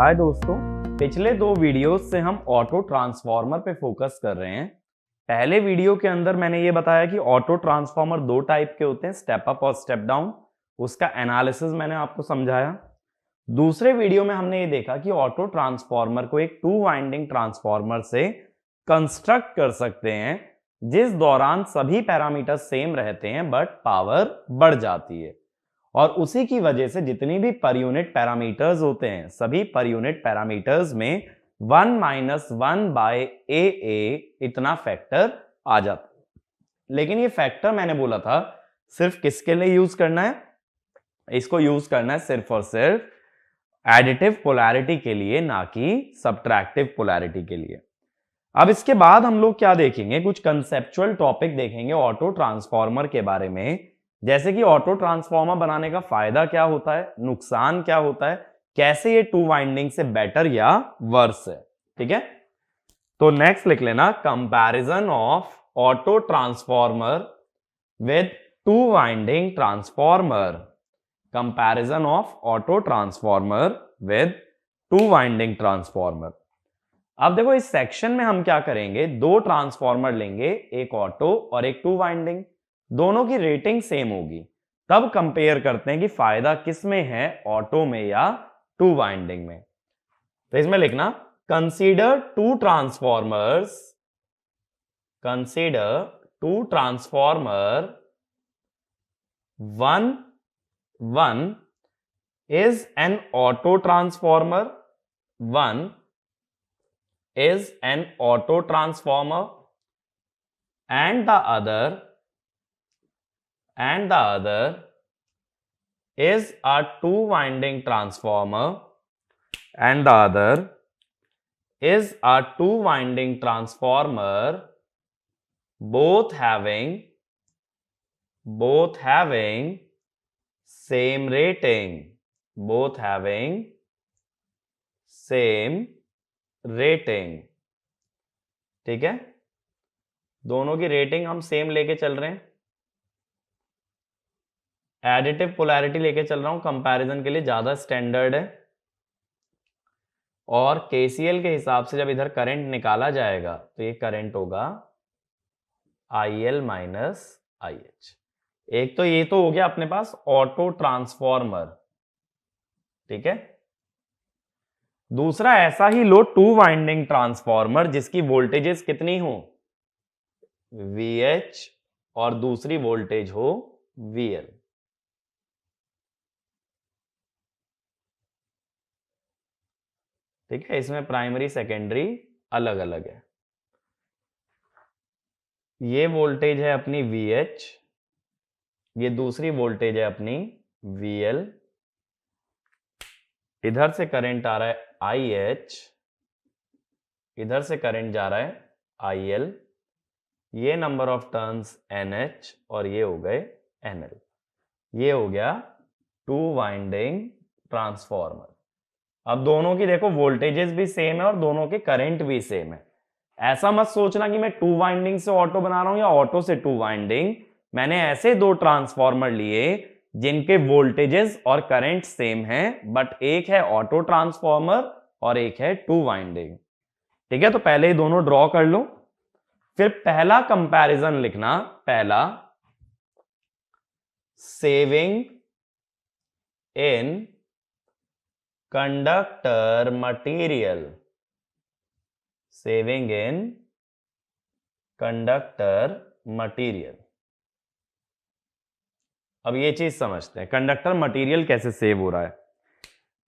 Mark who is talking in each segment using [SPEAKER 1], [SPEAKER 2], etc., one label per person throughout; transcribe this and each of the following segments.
[SPEAKER 1] हाय दोस्तों, पिछले दो वीडियोस से हम ऑटो ट्रांसफॉर्मर पे फोकस कर रहे हैं। पहले वीडियो के अंदर मैंने ये बताया कि ऑटो ट्रांसफॉर्मर दो टाइप के होते हैं, स्टेप अप और स्टेप डाउन। उसका एनालिसिस मैंने आपको समझाया। दूसरे वीडियो में हमने ये देखा कि ऑटो ट्रांसफॉर्मर को एक टू वाइंडिंग ट्रांसफॉर्मर से कंस्ट्रक्ट कर सकते हैं, जिस दौरान सभी पैरामीटर सेम रहते हैं बट पावर बढ़ जाती है। और उसी की वजह से जितनी भी पर यूनिट पैरामीटर्स होते हैं, सभी पर यूनिट पैरामीटर्स में 1 माइनस 1/AA इतना फैक्टर आ जाता है। लेकिन ये फैक्टर मैंने बोला था सिर्फ किसके लिए यूज करना है? इसको यूज करना है सिर्फ और सिर्फ एडिटिव पोलैरिटी के लिए, ना कि सब्ट्रैक्टिव पोलैरिटी के लिए। अब इसके बाद हम लोग क्या देखेंगे, कुछ कंसेप्चुअल टॉपिक देखेंगे ऑटो ट्रांसफॉर्मर के बारे में, जैसे कि ऑटो ट्रांसफॉर्मर बनाने का फायदा क्या होता है, नुकसान क्या होता है, कैसे ये टू वाइंडिंग से बेटर या वर्स है। ठीक है, तो नेक्स्ट लिख लेना, comparison of auto transformer with two winding transformer. Comparison of auto transformer with two winding transformer. अब देखो इस सेक्शन में हम क्या करेंगे, दो ट्रांसफॉर्मर लेंगे, एक ऑटो और एक टू वाइंडिंग। दोनों की रेटिंग सेम होगी, तब कंपेयर करते हैं कि फायदा किस में है, ऑटो में या टू वाइंडिंग में। तो इसमें लिखना, consider two transformers, consider two transformer, one is an auto transformer, one is an auto transformer, and the other is a two winding transformer, and the other is a two winding transformer, both having same rating, both having same rating। ठीक है, दोनों की rating हम same लेके चल रहे हैं। Additive polarity लेके चल रहा हूं, कंपैरिजन के लिए ज्यादा स्टैंडर्ड है। और केसीएल के हिसाब से जब इधर करंट निकाला जाएगा तो ये करंट होगा IL माइनस IH। एक तो ये तो हो गया अपने पास ऑटो ट्रांसफॉर्मर। ठीक है, दूसरा ऐसा ही लो टू वाइंडिंग ट्रांसफॉर्मर जिसकी वोल्टेजेस कितनी हो, VH, और दूसरी वोल्टेज हो VL। ठीक है, इसमें प्राइमरी सेकेंडरी अलग अलग है। ये वोल्टेज है अपनी VH, ये दूसरी वोल्टेज है अपनी VL। इधर से करंट आ रहा है IH, इधर से करंट जा रहा है IL। ये नंबर ऑफ टर्न्स NH और ये हो गए NL। ये हो गया टू वाइंडिंग ट्रांसफॉर्मर। अब दोनों की देखो वोल्टेजेस भी सेम है और दोनों के करंट भी सेम है। ऐसा मत सोचना कि मैं टू वाइंडिंग से ऑटो बना रहा हूं या ऑटो से टू वाइंडिंग। मैंने ऐसे दो ट्रांसफॉर्मर लिए जिनके वोल्टेजेस और करंट सेम हैं, बट एक है ऑटो ट्रांसफॉर्मर और एक है टू वाइंडिंग। ठीक है, तो पहले ही दोनों ड्रॉ कर लो, फिर पहला कंपैरिजन लिखना, पहला saving in conductor material, saving in conductor material. अब ये चीज समझते हैं कंडक्टर मटेरियल कैसे सेव हो रहा है।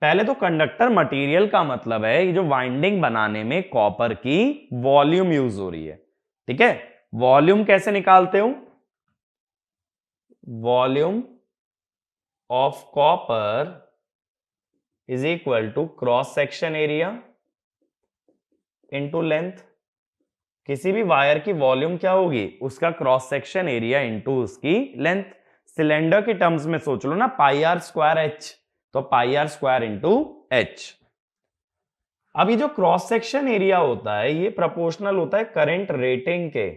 [SPEAKER 1] पहले तो कंडक्टर मटेरियल का मतलब है ये जो वाइंडिंग बनाने में कॉपर की वॉल्यूम यूज हो रही है। ठीक है, वॉल्यूम कैसे निकालते हो, volume of copper is equal to cross section area into length. किसी भी वायर की वॉल्यूम क्या होगी, उसका क्रॉस सेक्शन एरिया इनटू उसकी लेंथ। सिलेंडर के टर्म्स में सोच लो ना, πr²h, तो πr² इनटू h। अब ये जो क्रॉस सेक्शन एरिया होता है ये प्रोपोर्शनल होता है करंट रेटिंग के,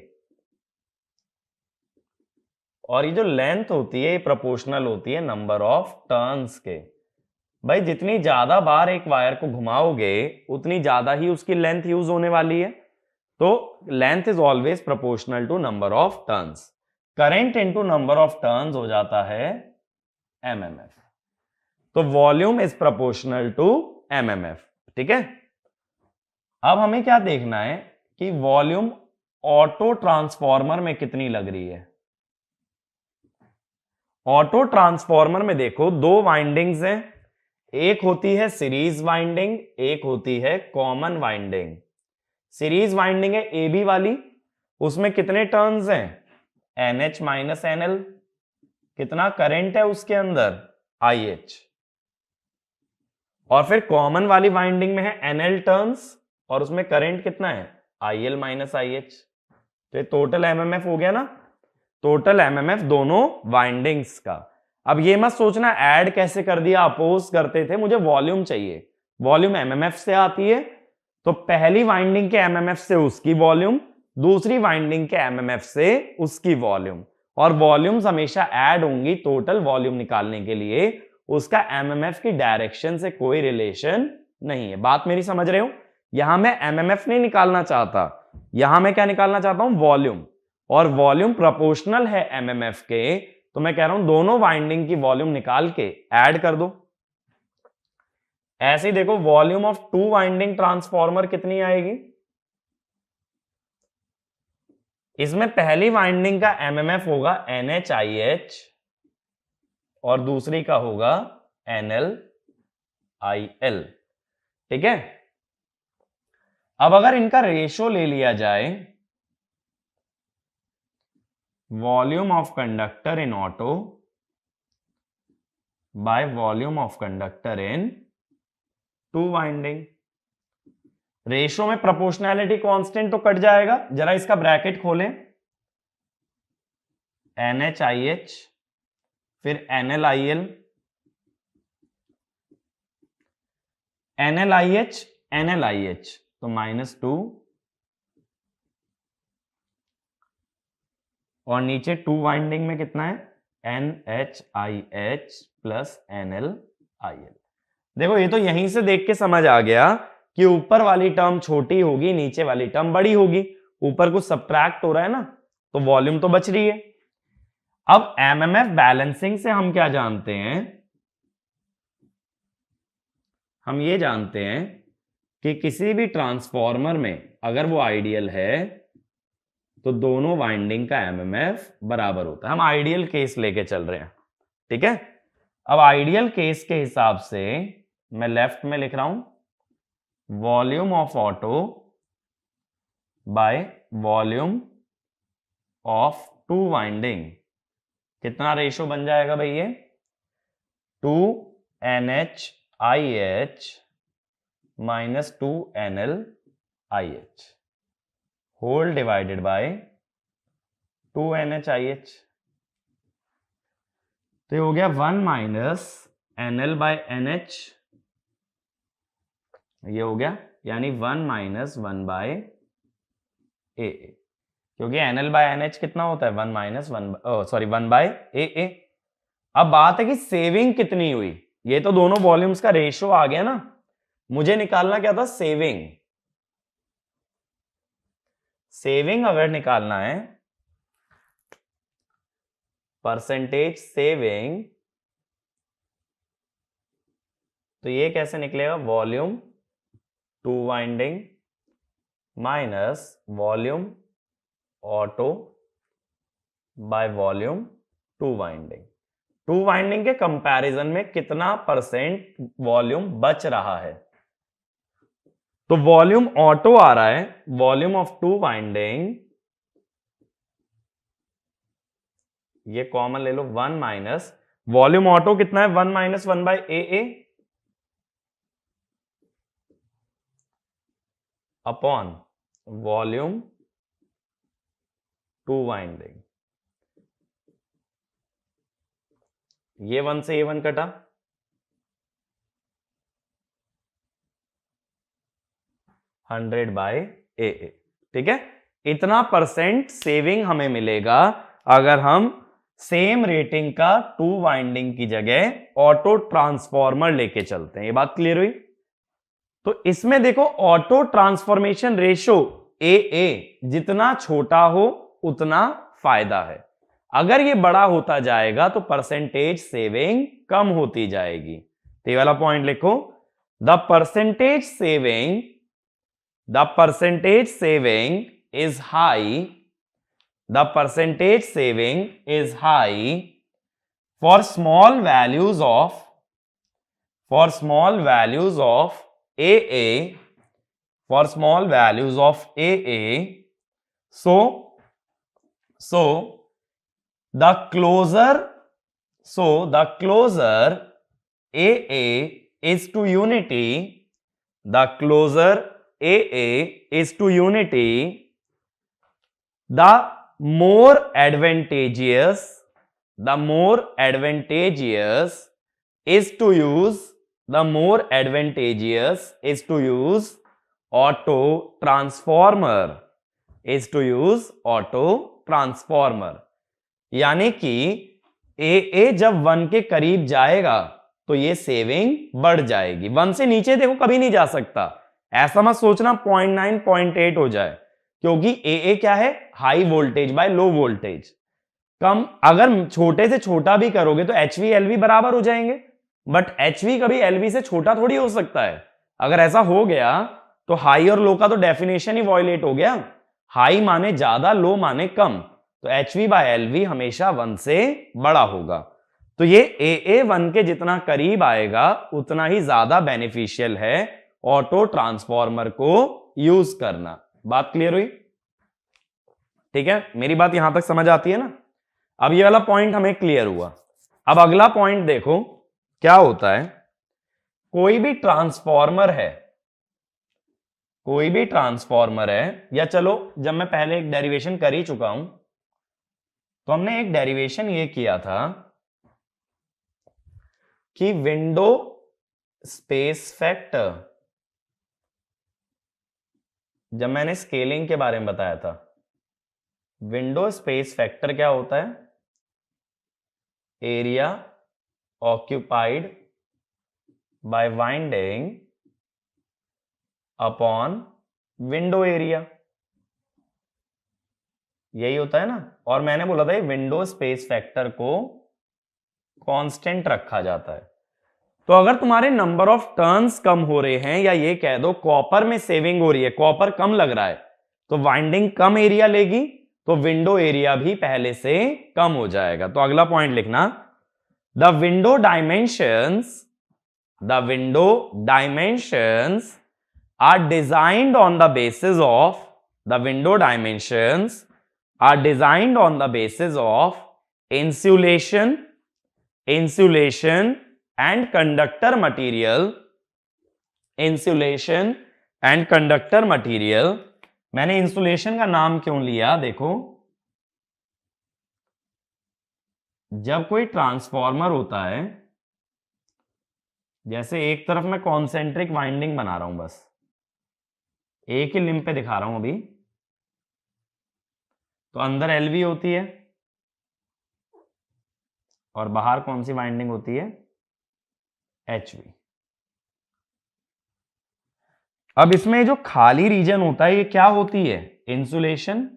[SPEAKER 1] और ये जो लेंथ होती है ये प्रोपोर्शनल होती है नंबर ऑफ टर्न्स के। भाई जितनी ज्यादा बार एक वायर को घुमाओगे उतनी ज्यादा ही उसकी लेंथ यूज होने वाली है, तो length is always proportional to number of turns. Current into number of turns हो जाता है एमएमएफ। तो volume is proportional to MMF. ठीक है, अब हमें क्या देखना है कि वॉल्यूम ऑटो ट्रांसफॉर्मर में कितनी लग रही है। ऑटो ट्रांसफॉर्मर में देखो दो वाइंडिंग्स हैं, एक होती है सीरीज वाइंडिंग, एक होती है कॉमन वाइंडिंग। सीरीज वाइंडिंग है ए बी वाली, उसमें कितने टर्न्स हैं, NH माइनस NL। कितना करंट है उसके अंदर, IH। और फिर कॉमन वाली वाइंडिंग में है NL टर्न्स और उसमें करंट कितना है, IL माइनस IH। तो ये टोटल एमएमएफ हो गया ना, टोटल एमएमएफ दोनों वाइंडिंग्स का। अब ये मत सोचना ऐड कैसे कर दिया, अपोज करते थे, मुझे वॉल्यूम चाहिए। वॉल्यूम एमएमएफ से आती है, तो पहली वाइंडिंग के एमएमएफ से उसकी वॉल्यूम, दूसरी वाइंडिंग के एमएमएफ से उसकी वॉल्यूम। और वॉल्यूम्स हमेशा ऐड होंगी टोटल वॉल्यूम निकालने के लिए, उसका एमएमएफ की डायरेक्शन से कोई रिलेशन नहीं है। बात मेरी समझ रहे हो? यहां मैं एमएमएफ नहीं निकालना चाहता, यहां मैं क्या निकालना चाहता हूं, वॉल्यूम। और वॉल्यूम प्रोपोर्शनल है एमएमएफ के, तो मैं कह रहा हूं दोनों वाइंडिंग की वॉल्यूम निकाल के ऐड कर दो। ऐसे ही देखो volume of two winding transformer कितनी आएगी। इसमें पहली वाइंडिंग का एमएमएफ होगा NHIH और दूसरी का होगा NLIL। ठीक है, अब अगर इनका रेशो ले लिया जाए, volume of conductor in auto by volume of conductor in two winding, ratio में प्रोपोर्शनैलिटी कांस्टेंट तो कट जाएगा। जरा इसका ब्रैकेट खोलें, NHIH फिर NLIL, NLIH NLIH तो -2 और नीचे टू वाइंडिंग में कितना है, NHIH प्लस NLIL। देखो ये तो यहीं से देख के समझ आ गया कि ऊपर वाली टर्म छोटी होगी, नीचे वाली टर्म बड़ी होगी। ऊपर कुछ सब्ट्रैक्ट हो रहा है ना, तो वॉल्यूम तो बच रही है। अब एमएमएफ बैलेंसिंग से हम क्या जानते हैं, हम ये जानते हैं कि किसी भी ट्रांसफॉर्मर में अगर वो आइडियल है तो दोनों वाइंडिंग का एमएमएफ बराबर होता है। हम आइडियल केस लेके चल रहे हैं। ठीक है, अब आइडियल केस के हिसाब से मैं लेफ्ट में लिख रहा हूं, volume of auto by volume of two winding, कितना रेशो बन जाएगा भाई ये, 2NHIH minus 2NLIH whole divided by 2NHIH। तो ये हो गया 1 माइनस NL बाय NH, ये हो गया, यानी 1 माइनस 1 बाय AA, क्योंकि NL बाय NH कितना होता है, 1 माइनस 1 बाय AA। अब बात है कि सेविंग कितनी हुई, ये तो दोनों वॉल्यूम्स का रेशियो आ गया ना, मुझे निकालना क्या था, सेविंग। सेविंग अगर निकालना है, परसेंटेज सेविंग, तो ये कैसे निकलेगा, volume two winding minus volume auto by volume two winding. Two winding के कंपैरिजन में कितना परसेंट वॉल्यूम बच रहा है, तो वॉल्यूम ऑटो आ रहा है, वॉल्यूम ऑफ टू वाइंडिंग, ये कॉमन ले लो, 1 माइनस वॉल्यूम ऑटो कितना है, 1 minus 1 by AA upon volume two winding. ये 1 से ये 1 कटा, 100 बाय AA। ठीक है, इतना परसेंट सेविंग हमें मिलेगा अगर हम सेम रेटिंग का 2 वाइंडिंग की जगह ऑटो ट्रांसफॉर्मर लेके चलते हैं। ये बात क्लियर हुई? तो इसमें देखो ऑटो ट्रांसफॉर्मेशन रेशो ए जितना छोटा हो उतना फायदा है। अगर ये बड़ा होता जाएगा तो परसेंटेज सेविंग कम होती जाएगी। तो ये वाला पॉइंट लिखो, the percentage saving is high, the percentage saving is high for small values of AA, so the closer AA is to unity, the closer AA is to unity, the more advantageous is to use auto transformer, यानी कि AA जब 1 के करीब जाएगा तो ये saving बढ़ जाएगी। 1 से नीचे देखो कभी नहीं जा सकता, ऐसा मत सोचना 0.9 0.8 हो जाए, क्योंकि AA क्या है? High voltage by low voltage. कम अगर छोटे से छोटा भी करोगे तो HV LV बराबर हो जाएंगे, बट HV कभी LV से छोटा थोड़ी हो सकता है। अगर ऐसा हो गया तो हाई और लो का तो डेफिनेशन ही वॉयलेट हो गया। हाई माने ज्यादा, लो माने कम, तो HV बाय LV हमेशा 1 से बड़ा होगा। तो ये AA 1 के जितना करीब आएगा उतना ही ज्यादा बेनिफिशियल है ऑटो ट्रांसफॉर्मर को यूज करना। बात क्लियर हुई? ठीक है, मेरी बात यहां तक समझ आती है ना? अब ये वाला पॉइंट हमें क्लियर हुआ। अब अगला पॉइंट देखो क्या होता है। कोई भी ट्रांसफॉर्मर है, या चलो जब मैं पहले एक डेरिवेशन कर ही चुका हूं, तो हमने एक डेरिवेशन ये किया था कि विंडो स्पेस फैक्टर, जब मैंने स्केलिंग के बारे में बताया था, विंडो स्पेस फैक्टर क्या होता है? Area occupied by winding upon window area, यही होता है ना। और मैंने बोला था विंडो स्पेस फैक्टर को कांस्टेंट रखा जाता है। तो अगर तुम्हारे नंबर ऑफ टर्न्स कम हो रहे हैं, या ये कह दो कॉपर में सेविंग हो रही है, कॉपर कम लग रहा है, तो वाइंडिंग कम एरिया लेगी, तो विंडो एरिया भी पहले से कम हो जाएगा। तो अगला पॉइंट लिखना, the window dimensions are designed on the basis of insulation and conductor material। मैंने इंसुलेशन का नाम क्यों लिया? देखो, जब कोई ट्रांसफॉर्मर होता है, जैसे एक तरफ मैं कॉन्सेंट्रिक वाइंडिंग बना रहा हूं, बस एक ही लिंब पे दिखा रहा हूं अभी, तो अंदर LV होती है और बाहर कौन सी वाइंडिंग होती है? HV। अब इसमें जो खाली रीजन होता है ये क्या होती है? इंसुलेशन।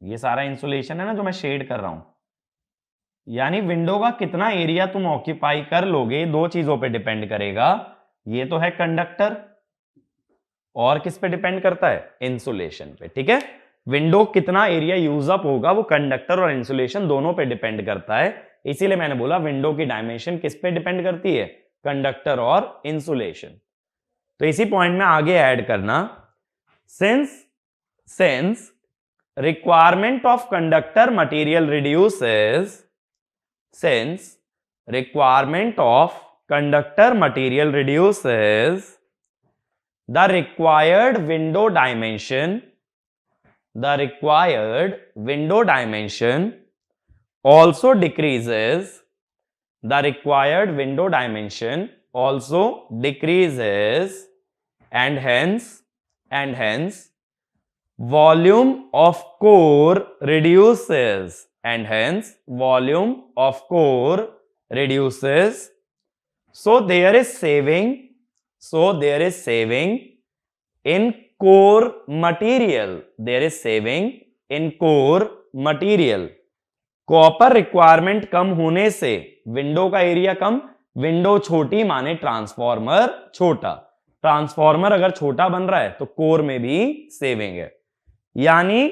[SPEAKER 1] ये सारा इंसुलेशन है ना जो मैं शेड कर रहा हूं, यानी विंडो का कितना एरिया तुम ऑक्यूपाई कर लोगे, दो चीजों पे डिपेंड करेगा। ये तो है कंडक्टर, और किस पे डिपेंड करता है? इंसुलेशन पे। ठीक है, विंडो कितना एरिया यूज अप होगा वो कंडक्टर और इंसुलेशन दोनों पे डिपेंड करता है। इसीलिए मैंने बोला विंडो की डायमेंशन किस पे डिपेंड करती है? कंडक्टर और इंसुलेशन। तो इसी पॉइंट में आगे ऐड करना, since requirement of conductor material reduces, the required window dimension also decreases, and hence volume of core reduces, and hence volume of core reduces. So there is saving in core material. There is saving in core material. Copper requirement कम होने से window का area कम, window छोटी माने transformer छोटा। Transformer अगर छोटा बन रहा है तो कोर में भी सेविंग है। यानी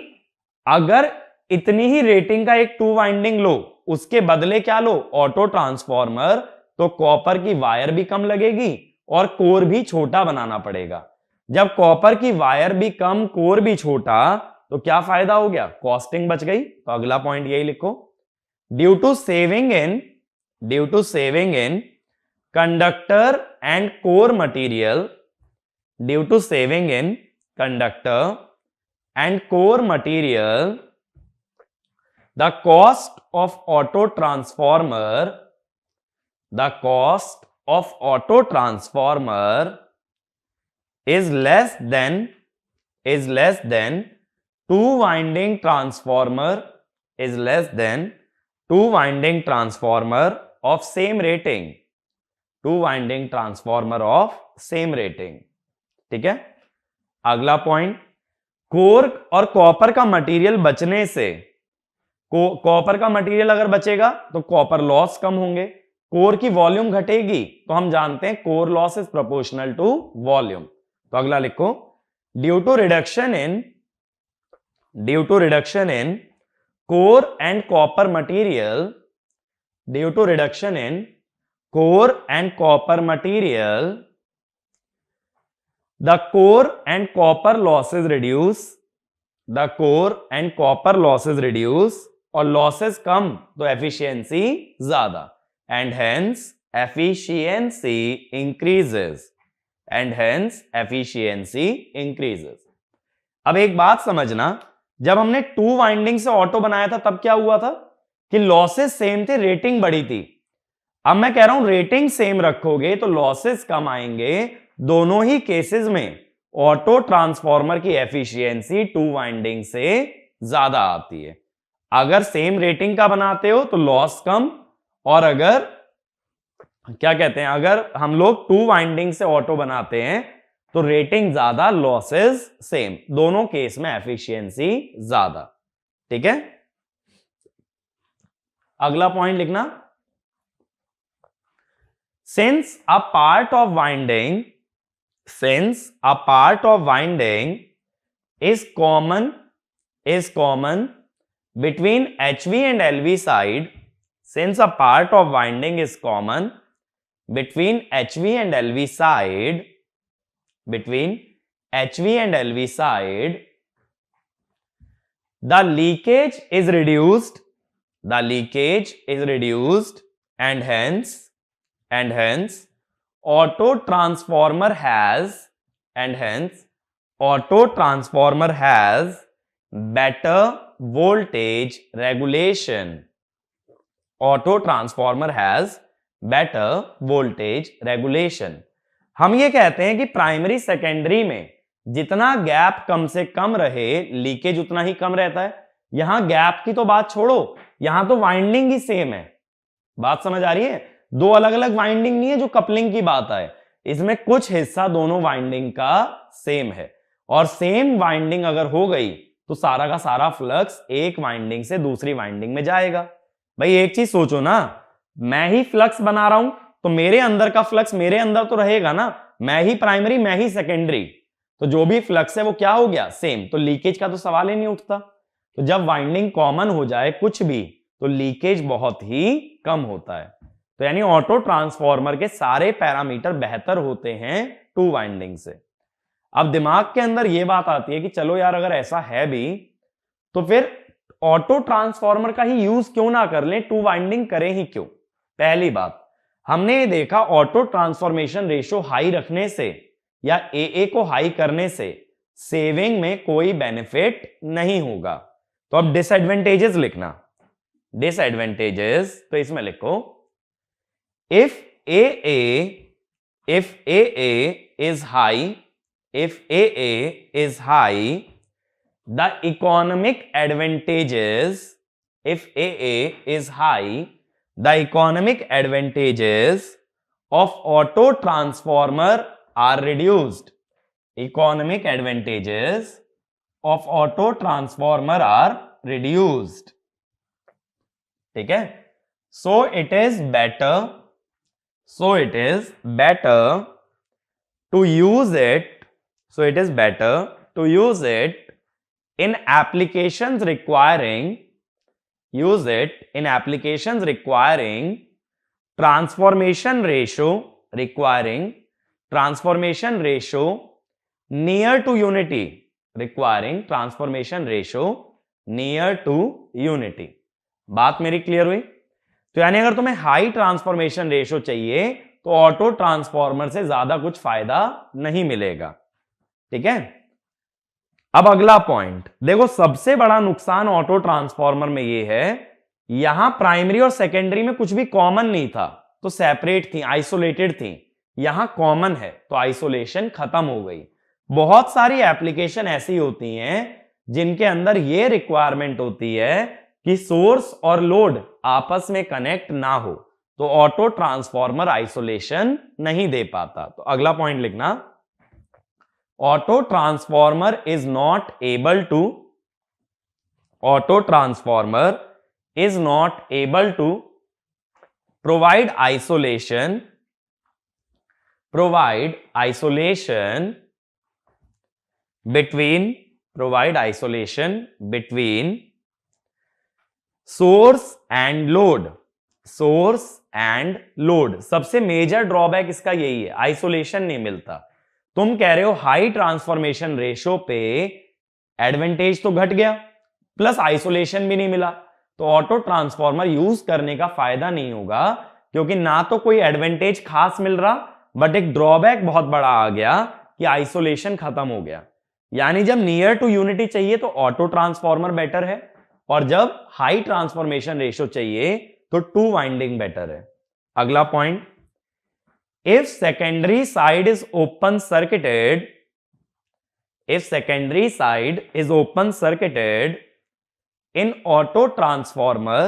[SPEAKER 1] अगर इतनी ही रेटिंग का एक 2 वाइंडिंग लो, उसके बदले क्या लो, ऑटो ट्रांसफॉर्मर, तो कॉपर की वायर भी कम लगेगी और कोर भी छोटा बनाना पड़ेगा। जब कॉपर की वायर भी कम, कोर भी छोटा, तो क्या फायदा हो गया, कॉस्टिंग बच गई। तो अगला पॉइंट यही लिखो, due to saving in conductor and core material, due to saving in conductor and core material, the cost of auto transformer is less than 2 winding transformer of same rating, 2 winding transformer of same rating। ठीक है। अगला point, core और copper का material बचने से, copper का material अगर बचेगा तो कॉपर लॉस कम होंगे, कोर की वॉल्यूम घटेगी, तो हम जानते हैं core loss is proportional to volume. तो अगला लिखो, due to reduction in core and copper material, due to reduction in core and copper material, the core and copper losses reduce, और लॉसेस कम तो एफिशिएंसी ज्यादा, एंड हेंस एफिशिएंसी इंक्रीजेस। अब एक बात समझना, जब हमने 2 वाइंडिंग से ऑटो बनाया था तब क्या हुआ था कि लॉसेस सेम थे, रेटिंग बड़ी थी। अब मैं कह रहा हूं रेटिंग सेम रखोगे तो लॉसेस कम आएंगे। दोनों ही केसेस में ऑटो ट्रांसफॉर्मर की एफिशिएंसी 2 वाइंडिंग से ज्यादा आती है। अगर सेम रेटिंग का बनाते हो तो लॉस कम, और अगर क्या कहते हैं, अगर हम लोग 2 वाइंडिंग से ऑटो बनाते हैं तो रेटिंग ज्यादा, लॉसेस सेम, दोनों केस में एफिशिएंसी ज्यादा। ठीक है। अगला पॉइंट लिखना, since a part of winding is common between HV and LV side, since a part of winding is common between HV and LV side, the leakage is reduced, and hence auto transformer has better voltage regulation. हम ये कहते हैं कि primary secondary में जितना gap कम से कम रहे, leakage उतना ही कम रहता है। यहां गैप की तो बात छोड़ो, यहां तो वाइंडिंग ही सेम है। बात समझ आ रही है? 2 अलग अलग वाइंडिंग नहीं है जो कपलिंग की बात है, इसमें कुछ हिस्सा दोनों वाइंडिंग का सेम है। और सेम वाइंडिंग अगर हो गई तो सारा का सारा फ्लक्स एक वाइंडिंग से दूसरी वाइंडिंग में जाएगा। भाई एक चीज सोचो ना, मैं ही फ्लक्स बना रहा हूं तो मेरे अंदर का फ्लक्स मेरे अंदर तो रहेगा ना, मैं ही प्राइमरी मैं ही सेकेंडरी, तो जो भी फ्लक्स है वो क्या हो गया, सेम। तो लीकेज का तो सवाल ही नहीं उठता। तो जब वाइंडिंग कॉमन हो जाए कुछ भी तो लीकेज बहुत ही कम होता है। तो यानी ऑटो ट्रांसफॉर्मर के सारे पैरामीटर बेहतर होते हैं 2 वाइंडिंग से। अब दिमाग के अंदर यह बात आती है कि चलो यार अगर ऐसा है भी तो फिर ऑटो ट्रांसफॉर्मर का ही यूज क्यों ना कर लें, 2 वाइंडिंग करें ही क्यों। पहली बात, हमने देखा ऑटो ट्रांसफॉर्मेशन रेशियो हाई रखने से या AA को हाई करने से सेविंग में कोई बेनिफिट नहीं होगा। तो अब डिसएडवांटेजेस लिखना, डिसएडवांटेजेस तो इसमें लिखो, if AA is high, the economic advantages if AA is high, the economic advantages of auto transformer are reduced. Economic advantages of auto transformer are reduced. ठीक है? So it is better to use it. So it is better to use it in applications requiring transformation ratio near to unity. Requiring transformation ratio near to unity. बात मेरी clear हुई? तो यानी अगर तुम्हें high transformation ratio चाहिए तो auto transformer से ज्यादा कुछ फायदा नहीं मिलेगा। ठीक है, अब अगला पॉइंट देखो, सबसे बड़ा नुकसान ऑटो ट्रांसफॉर्मर में ये है, यहां प्राइमरी और सेकेंडरी में कुछ भी कॉमन नहीं था, तो सेपरेट थी, आइसोलेटेड थी। यहां कॉमन है तो आइसोलेशन खत्म हो गई। बहुत सारी एप्लीकेशन ऐसी होती हैं जिनके अंदर यह रिक्वायरमेंट होती है कि सोर्स और लोड आपस में कनेक्ट ना हो, तो ऑटो ट्रांसफॉर्मर आइसोलेशन नहीं दे पाता। तो अगला पॉइंट लिखना, auto transformer is not able to provide isolation between source and load. सबसे मेजर ड्रॉबैक इसका यही है, आइसोलेशन नहीं मिलता। तुम कह रहे हो हाई ट्रांसफॉर्मेशन रेशियो पे एडवांटेज तो घट गया, प्लस आइसोलेशन भी नहीं मिला, तो ऑटो ट्रांसफॉर्मर यूज करने का फायदा नहीं होगा, क्योंकि ना तो कोई एडवांटेज खास मिल रहा, बट एक ड्रॉबैक बहुत बड़ा आ गया कि आइसोलेशन खत्म हो गया। यानी जब नियर टू यूनिटी चाहिए तो ऑटो ट्रांसफॉर्मर बेटर है, और जब हाई ट्रांसफॉर्मेशन रेशियो चाहिए तो टू वाइंडिंग बेटर है। अगला point, if secondary side is open circuited in auto transformer,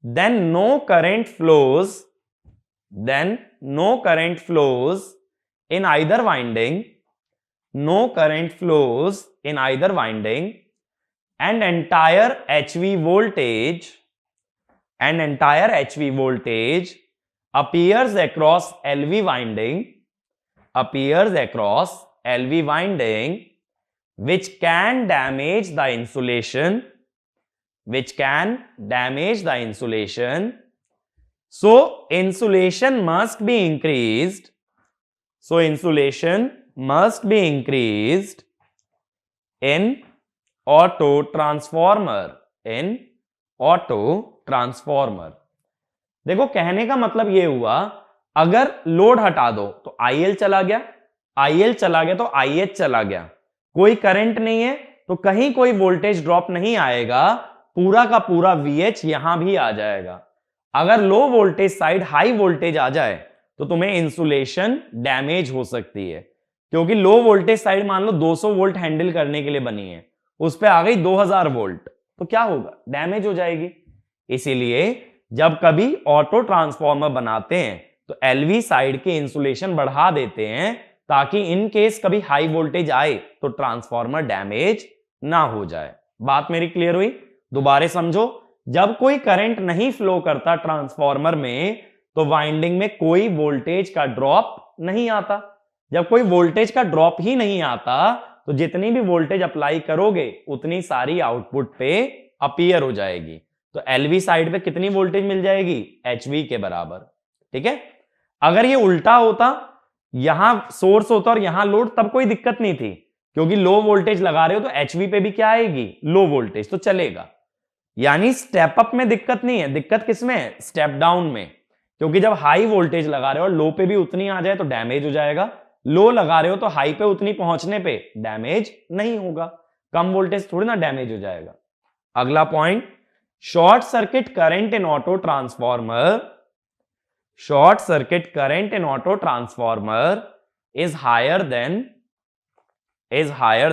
[SPEAKER 1] then no current flows in either winding, and entire HV voltage appears across LV winding, which can damage the insulation. So insulation must be increased in auto transformer. देखो, कहने का मतलब ये हुआ, अगर load हटा दो तो IL चला गया तो IH चला गया, कोई करंट नहीं है तो कहीं कोई वोल्टेज ड्रॉप नहीं आएगा, पूरा का पूरा VH यहां भी आ जाएगा। अगर low voltage side high voltage आ जाए तो तुम्हें इंसुलेशन डैमेज हो सकती है, क्योंकि लो वोल्टेज साइड मान लो 200 वोल्ट हैंडल करने के लिए बनी है, उस पे आ गई 2000 वोल्ट, तो क्या होगा, डैमेज हो जाएगी। इसीलिए जब कभी ऑटो ट्रांसफॉर्मर बनाते हैं तो LV साइड के इंसुलेशन बढ़ा देते हैं, ताकि इन केस कभी हाई वोल्टेज आए तो ट्रांसफॉर्मर डैमेज ना हो जाए। बात मेरी क्लियर हुई? दोबारा समझो, जब कोई करंट नहीं फ्लो करता ट्रांसफॉर्मर में तो वाइंडिंग में कोई वोल्टेज का ड्रॉप नहीं आता। जब कोई वोल्टेज का ड्रॉप ही नहीं आता तो जितनी भी वोल्टेज अप्लाई करोगे उतनी सारी आउटपुट पे अपीयर हो जाएगी। तो LV साइड पे कितनी वोल्टेज मिल जाएगी, HV के बराबर। ठीक है, अगर ये उल्टा होता, यहां सोर्स होता और यहां लोड, तब कोई दिक्कत नहीं थी, क्योंकि लो वोल्टेज लगा रहे हो तो HV पे भी क्या आएगी, लो वोल्टेज, तो चलेगा। यानी स्टेप अप में दिक्कत नहीं है, दिक्कत किसमें है, स्टेप डाउन में, क्योंकि जब हाई वोल्टेज लगा रहे हो और लो पे भी उतनी आ जाए तो डैमेज हो जाएगा, लो लगा रहे हो तो हाई पे उतनी पहुंचने पे डैमेज नहीं होगा, कम वोल्टेज थोड़ी ना डैमेज हो जाएगा। अगला point, short circuit current in auto transformer is higher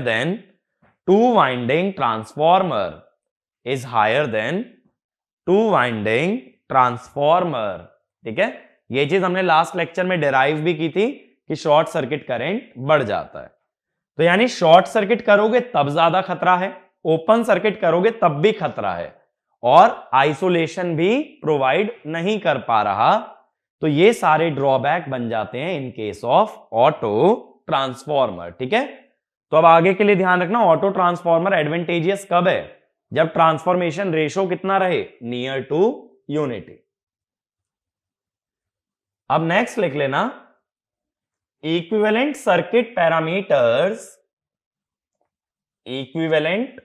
[SPEAKER 1] than two winding transformer is higher than two winding transformer. ठीक है, ये चीज हमने लास्ट लेक्चर में डिराइव भी की थी कि शॉर्ट सर्किट करंट बढ़ जाता है। तो यानी शॉर्ट सर्किट करोगे तब ज्यादा खतरा है, ओपन सर्किट करोगे तब भी खतरा है, और आइसोलेशन भी प्रोवाइड नहीं कर पा रहा। तो ये सारे ड्रॉबैक बन जाते हैं in case of auto transformer. ठीक है, तो अब आगे के लिए ध्यान रखना, ऑटो ट्रांसफॉर्मर एडवांटेजियस कब है? जब ट्रांसफॉर्मेशन रेशो कितना रहे? Near to unity. अब नेक्स्ट लिख लेना, equivalent circuit parameters, equivalent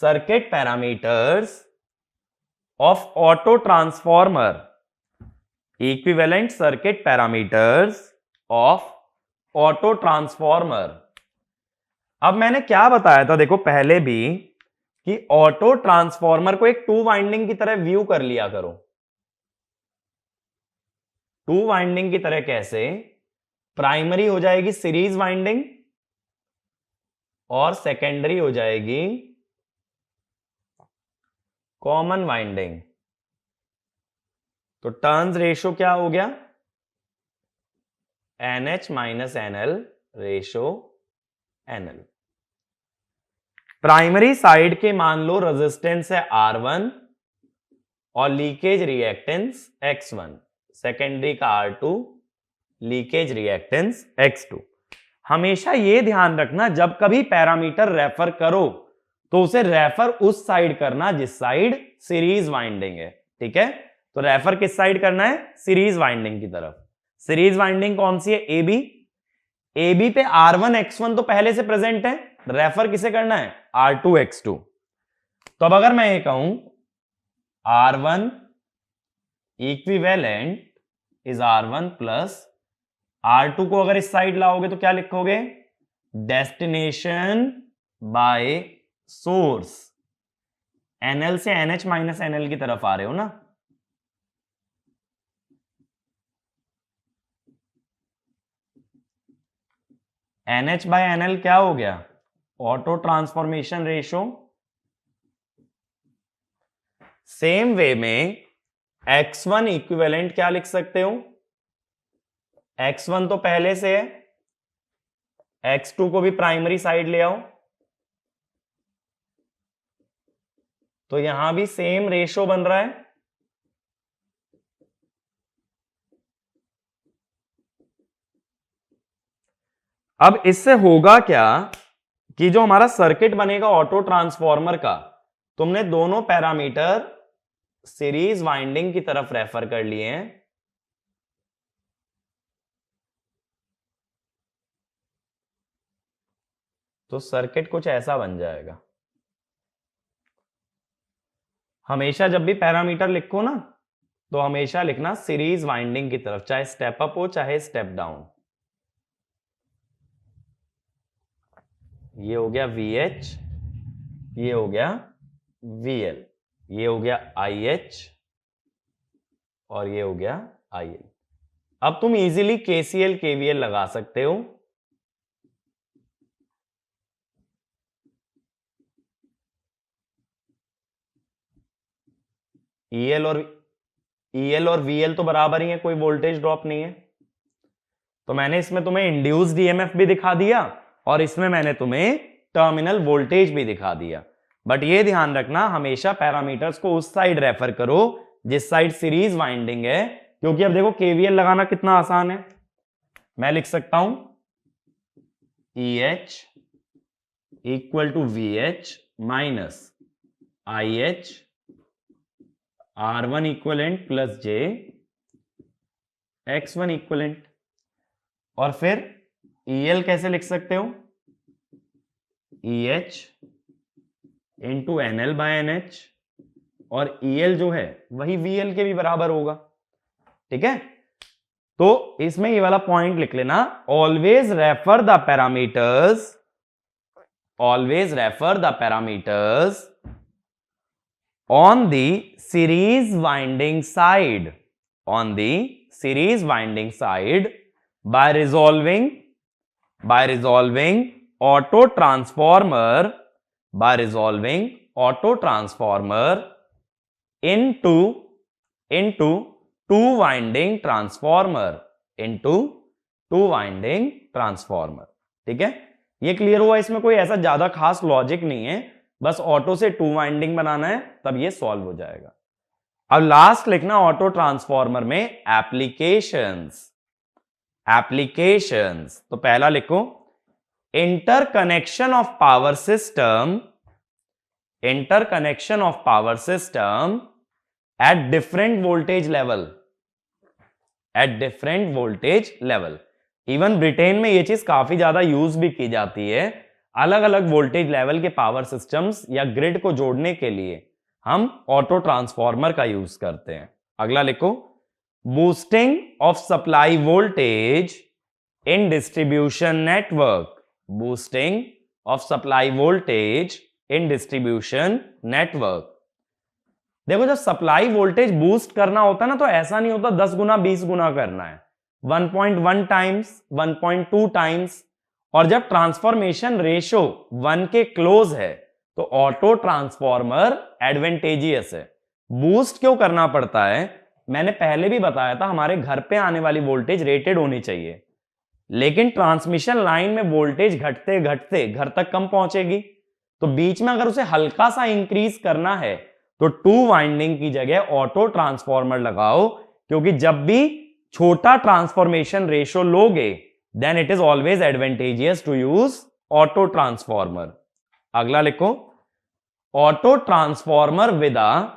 [SPEAKER 1] circuit parameters of auto transformer, equivalent circuit parameters of auto transformer. अब मैंने क्या बताया था देखो पहले भी कि ऑटो ट्रांसफॉर्मर को एक टू वाइंडिंग की तरह व्यू कर लिया करो। टू वाइंडिंग की तरह कैसे? प्राइमरी हो जाएगी सीरीज वाइंडिंग और सेकेंडरी हो जाएगी कॉमन वाइंडिंग। तो टर्न्स रेशो क्या हो गया? NH minus NL ratio NL। Primary side के मान लो रेजिस्टेंस है R1 और लीकेज रिएक्टेंस X1, सेकेंडरी का R2, लीकेज रिएक्टेंस X2। हमेशा ये ध्यान रखना जब कभी पैरामीटर रेफर करो तो उसे रेफर उस साइड करना जिस साइड सीरीज वाइंडिंग है। ठीक है, तो रेफर किस साइड करना है? सीरीज वाइंडिंग की तरफ। सीरीज वाइंडिंग कौन सी है? AB। AB पे R1 X1 तो पहले से प्रेजेंट है, रेफर किसे करना है? R2 X2। तो अब अगर मैं ये कहूं R1 equivalent is R1 plus R2 को अगर इस साइड लाओगे तो क्या लिखोगे? Destination by source. NL से NH माइनस NL की तरफ आ रहे हो ना, NH बाय NL क्या हो गया? Auto transformation ratio. Same way में X1 इक्विवेलेंट क्या लिख सकते हो? X1 तो पहले से है, X2 को भी प्राइमरी साइड ले आओ, तो यहां भी सेम रेशो बन रहा है। अब इससे होगा क्या कि जो हमारा सर्किट बनेगा ऑटो ट्रांसफॉर्मर का, तुमने दोनों पैरामीटर सीरीज वाइंडिंग की तरफ रेफर कर लिए हैं, तो सर्किट कुछ ऐसा बन जाएगा। हमेशा जब भी पैरामीटर लिखो ना तो हमेशा लिखना सीरीज वाइंडिंग की तरफ, चाहे स्टेप अप हो चाहे स्टेप डाउन। ये हो गया VH, ये हो गया VL, ये हो गया IH और ये हो गया IL। अब तुम इजीली KCL KVL लगा सकते हो। EL और VL तो बराबर ही है, कोई वोल्टेज ड्रॉप नहीं है। तो मैंने इसमें तुम्हें इंड्यूस्ड EMF भी दिखा दिया और इसमें मैंने तुम्हें टर्मिनल वोल्टेज भी दिखा दिया। बट ये ध्यान रखना हमेशा पैरामीटर्स को उस साइड रेफर करो जिस साइड सीरीज वाइंडिंग है, क्योंकि अब देखो KVL लगाना कितना आसान है। मैं लिख सकता हूं EH equal to VH minus IH R1 equivalent plus J X1 equivalent, और फिर EL कैसे लिख सकते हो? EH into NL by NH, और EL जो है वही VL के भी बराबर होगा। ठीक है, तो इसमें ये वाला पॉइंट लिख लेना, always refer the parameters, always refer the parameters on the series winding side, on the series winding side by resolving auto transformer by resolving auto transformer into two winding transformer ठीक है, ये clear हुआ। इसमें कोई ऐसा ज्यादा खास logic नहीं है, बस ऑटो से टू वाइंडिंग बनाना है, तब ये सॉल्व हो जाएगा। अब लास्ट लिखना ऑटो ट्रांसफॉर्मर में एप्लीकेशंस। तो पहला लिखो interconnection of power system at different voltage level. Even Britain में ये चीज काफी ज्यादा यूज भी की जाती है। अलग अलग वोल्टेज लेवल के पावर सिस्टम्स या ग्रिड को जोड़ने के लिए हम ऑटो ट्रांसफॉर्मर का यूज करते हैं। अगला लिखो boosting of supply voltage in distribution network. देखो, जब सप्लाई वोल्टेज बूस्ट करना होता है ना, तो ऐसा नहीं होता 10 गुना 20 गुना करना है, 1.1 टाइम्स, 1.2 टाइम्स। और जब ट्रांसफॉर्मेशन रेशो 1 के क्लोज है तो ऑटो ट्रांसफॉर्मर एडवांटेजियस है। बूस्ट क्यों करना पड़ता है? मैंने पहले भी बताया था, हमारे घर पे आने वाली वोल्टेज रेटेड होनी चाहिए, लेकिन ट्रांसमिशन लाइन में वोल्टेज घटते घटते घर तक कम पहुंचेगी। तो बीच में अगर उसे हल्का सा इंक्रीज करना है तो टू वाइंडिंग की जगह ऑटो ट्रांसफॉर्मर लगाओ, क्योंकि जब भी छोटा ट्रांसफॉर्मेशन रेशो लोगे then it is always advantageous to use auto transformer. अगला लिखो auto transformer with a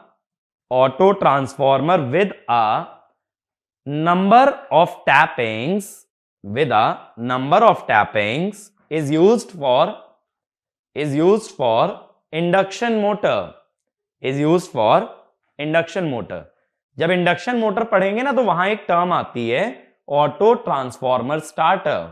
[SPEAKER 1] number of tappings is used for induction motor। जब इंडक्शन मोटर पढ़ेंगे ना, तो वहां एक टर्म आती है ऑटो ट्रांसफॉर्मर स्टार्टर।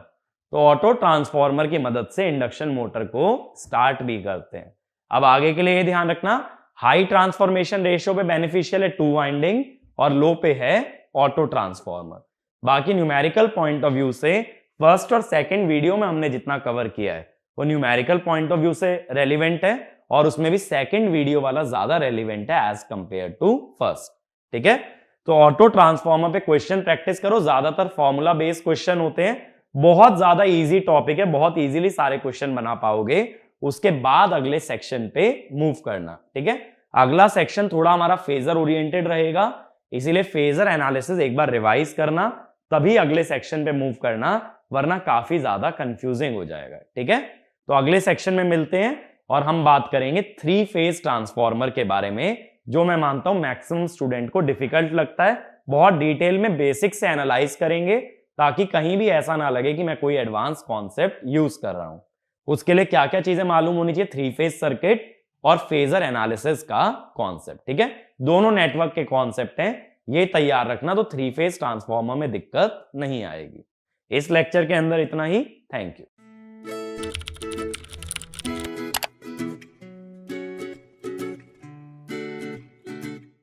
[SPEAKER 1] तो ऑटो ट्रांसफॉर्मर की मदद से इंडक्शन मोटर को स्टार्ट भी करते हैं। अब आगे के लिए ये ध्यान रखना, हाई ट्रांसफॉर्मेशन रेशियो पे बेनिफिशियल है टू वाइंडिंग और लो पे है ऑटो ट्रांसफॉर्मर। बाकी न्यूमेरिकल पॉइंट ऑफ व्यू से फर्स्ट और सेकंड वीडियो में हमने जितना कवर किया है वो न्यूमेरिकल पॉइंट ऑफ व्यू से रेलिवेंट है, और उसमें भी सेकंड वीडियो वाला ज्यादा रेलिवेंट है एज कंपेयर टू फर्स्ट। ठीक है, तो ऑटो ट्रांसफॉर्मर पे क्वेश्चन प्रैक्टिस करो, ज्यादातर फॉर्मूला बेस्ड क्वेश्चन होते हैं, बहुत ज्यादा इजी टॉपिक है, बहुत इजीली सारे क्वेश्चन बना पाओगे। उसके बाद अगले सेक्शन पे मूव करना। ठीक है, अगला सेक्शन थोड़ा हमारा फेजर ओरिएंटेड रहेगा, इसीलिए फेजर एनालिसिस एक बार रिवाइज करना, तभी अगले सेक्शन पे मूव करना, वरना काफी ज्यादा कंफ्यूजिंग हो जाएगा। ठीक है, तो अगले सेक्शन में मिलते हैं और हम बात करेंगे 3 फेज ट्रांसफॉर्मर के बारे में, जो मैं मानता हूं मैक्सिमम स्टूडेंट को डिफिकल्ट लगता है। बहुत डिटेल में बेसिक से एनालाइज करेंगे, ताकि कहीं भी ऐसा ना लगे कि मैं कोई एडवांस कॉन्सेप्ट यूज कर रहा हूं। उसके लिए क्या क्या चीजें मालूम होनी चाहिए, 3 फेज सर्किट और फेजर एनालिसिस का कॉन्सेप्ट। ठीक है, दोनों नेटवर्क के कॉन्सेप्ट हैं, ये तैयार रखना, तो 3 फेज ट्रांसफॉर्मर में दिक्कत नहीं आएगी। इस लेक्चर के अंदर इतना ही। Thank you.